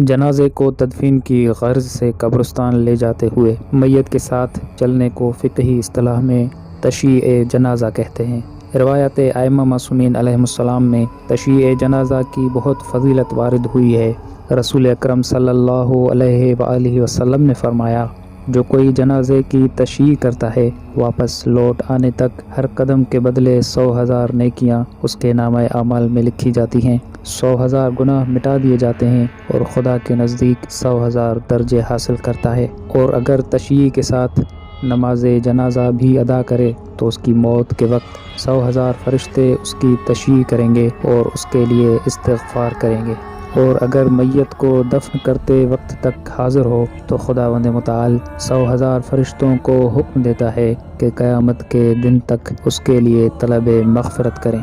جنازے کو تدفین کی غرض سے قبرستان لے جاتے ہوئے میت کے ساتھ چلنے کو فقہی اصطلاح میں تشییع جنازہ کہتے ہیں۔ روایت ائمہ معصومین علیہم السلام میں تشییع جنازہ کی بہت فضیلت وارد ہوئی ہے۔ رسول اکرم صلی اللہ علیہ وآلہ وسلم نے فرمایا، جو کوئی جنازے کی تشییع کرتا ہے، واپس لوٹ آنے تک ہر قدم کے بدلے 100,000 نیکیاں اس کے نامہ اعمال میں لکھی جاتی ہیں، 100,000 گناہ مٹا دیے جاتے ہیں اور خدا کے نزدیک 100,000 درجے حاصل کرتا ہے۔ اور اگر تشییع کے ساتھ نماز جنازہ بھی ادا کرے تو اس کی موت کے وقت 100,000 فرشتے اس کی تشییع کریں گے اور اس کے لیے استغفار کریں گے۔ اور اگر میت کو دفن کرتے وقت تک حاضر ہو تو خداوند متعال 100,000 فرشتوں کو حکم دیتا ہے کہ قیامت کے دن تک اس کے لیے طلب مغفرت کریں۔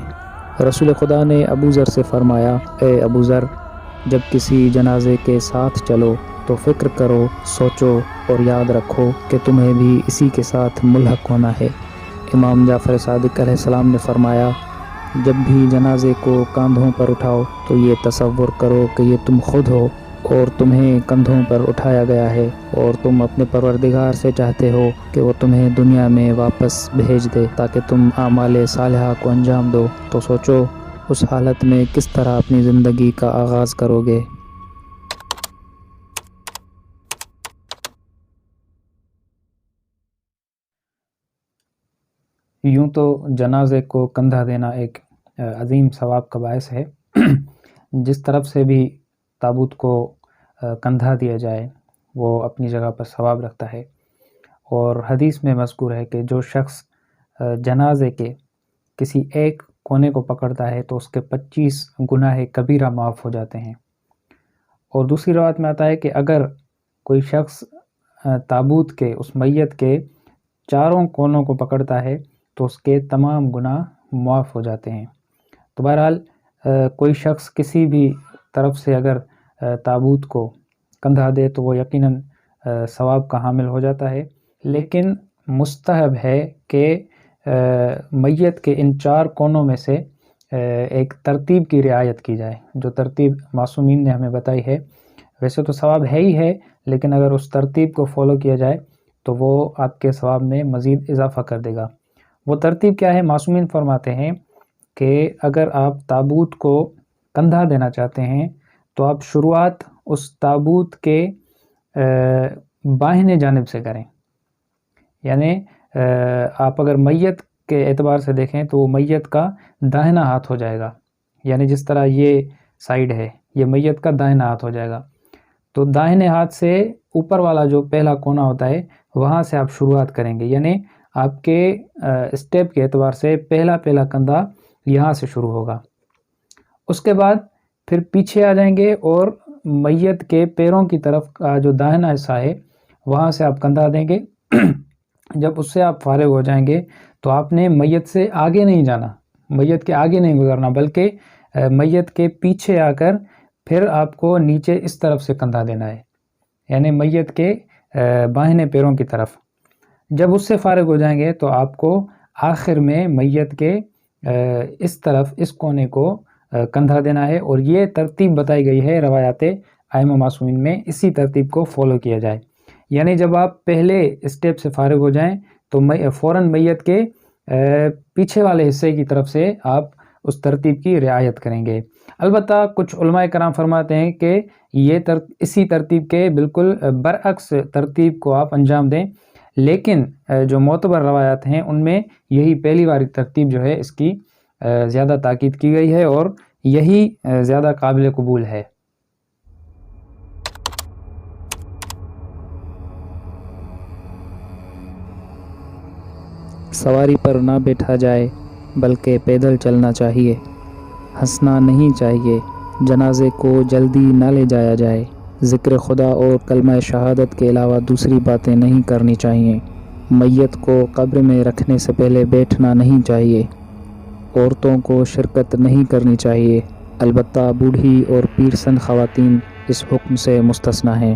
رسول خدا نے ابو ذر سے فرمایا، اے ابو ذر، جب کسی جنازے کے ساتھ چلو تو فکر کرو، سوچو اور یاد رکھو کہ تمہیں بھی اسی کے ساتھ ملحق ہونا ہے۔ امام جعفر صادق علیہ السلام نے فرمایا، جب بھی جنازے کو کاندھوں پر اٹھاؤ تو یہ تصور کرو کہ یہ تم خود ہو اور تمہیں کندھوں پر اٹھایا گیا ہے، اور تم اپنے پروردگار سے چاہتے ہو کہ وہ تمہیں دنیا میں واپس بھیج دے تاکہ تم اعمال صالحہ کو انجام دو، تو سوچو اس حالت میں کس طرح اپنی زندگی کا آغاز کرو گے۔ یوں تو جنازے کو کندھا دینا ایک عظیم ثواب کا باعث ہے۔ جس طرف سے بھی تابوت کو کندھا دیا جائے وہ اپنی جگہ پر ثواب رکھتا ہے، اور حدیث میں مذکور ہے کہ جو شخص جنازے کے کسی ایک کونے کو پکڑتا ہے تو اس کے 25 گناہ کبیرہ معاف ہو جاتے ہیں۔ اور دوسری روایت میں آتا ہے کہ اگر کوئی شخص تابوت کے اس میت کے چاروں کونوں کو پکڑتا ہے تو اس کے تمام گناہ معاف ہو جاتے ہیں۔ تو بہرحال کوئی شخص کسی بھی طرف سے اگر تابوت کو کندھا دے تو وہ یقیناً ثواب کا حامل ہو جاتا ہے، لیکن مستحب ہے کہ میت کے ان 4 کونوں میں سے ایک ترتیب کی رعایت کی جائے، جو ترتیب معصومین نے ہمیں بتائی ہے۔ ویسے تو ثواب ہے ہی ہے، لیکن اگر اس ترتیب کو فالو کیا جائے تو وہ آپ کے ثواب میں مزید اضافہ کر دے گا۔ وہ ترتیب کیا ہے؟ معصومین فرماتے ہیں کہ اگر آپ تابوت کو کندھا دینا چاہتے ہیں تو آپ شروعات اس تابوت کے بائیں جانب سے کریں، یعنی آپ اگر میت کے اعتبار سے دیکھیں تو وہ میت کا داہنا ہاتھ ہو جائے گا، یعنی جس طرح یہ سائیڈ ہے یہ میت کا داہنا ہاتھ ہو جائے گا، تو داہنے ہاتھ سے اوپر والا جو پہلا کونا ہوتا ہے وہاں سے آپ شروعات کریں گے، یعنی آپ کے اسٹیپ کے اعتبار سے پہلا کندھا یہاں سے شروع ہوگا۔ اس کے بعد پھر پیچھے آ جائیں گے اور میت کے پیروں کی طرف کا جو داہنا حصہ ہے وہاں سے آپ کندھا دیں گے۔ جب اس سے آپ فارغ ہو جائیں گے تو آپ نے میت سے آگے نہیں جانا، میت کے آگے نہیں گزرنا، بلکہ میت کے پیچھے آ کر پھر آپ کو نیچے اس طرف سے کندھا دینا ہے، یعنی میت کے بائیں پیروں کی طرف۔ جب اس سے فارغ ہو جائیں گے تو آپ کو آخر میں میت کے اس طرف اس کونے کو کندھا دینا ہے، اور یہ ترتیب بتائی گئی ہے روایات ائمہ معصومین میں، اسی ترتیب کو فالو کیا جائے۔ یعنی جب آپ پہلے اسٹیپ سے فارغ ہو جائیں تو فوراً میت کے پیچھے والے حصے کی طرف سے آپ اس ترتیب کی رعایت کریں گے۔ البتہ کچھ علماء کرام فرماتے ہیں کہ یہ اسی ترتیب کے بالکل برعکس ترتیب کو آپ انجام دیں، لیکن جو معتبر روایات ہیں ان میں یہی پہلی والی ترتیب جو ہے اس کی زیادہ تاکید کی گئی ہے اور یہی زیادہ قابل قبول ہے۔ سواری پر نہ بیٹھا جائے بلکہ پیدل چلنا چاہیے، ہنسنا نہیں چاہیے، جنازے کو جلدی نہ لے جایا جائے، ذکر خدا اور کلمہ شہادت کے علاوہ دوسری باتیں نہیں کرنی چاہیے، میت کو قبر میں رکھنے سے پہلے بیٹھنا نہیں چاہیے، عورتوں کو شرکت نہیں کرنی چاہیے، البتہ بوڑھی اور پیرسن خواتین اس حکم سے مستثنیٰ ہیں۔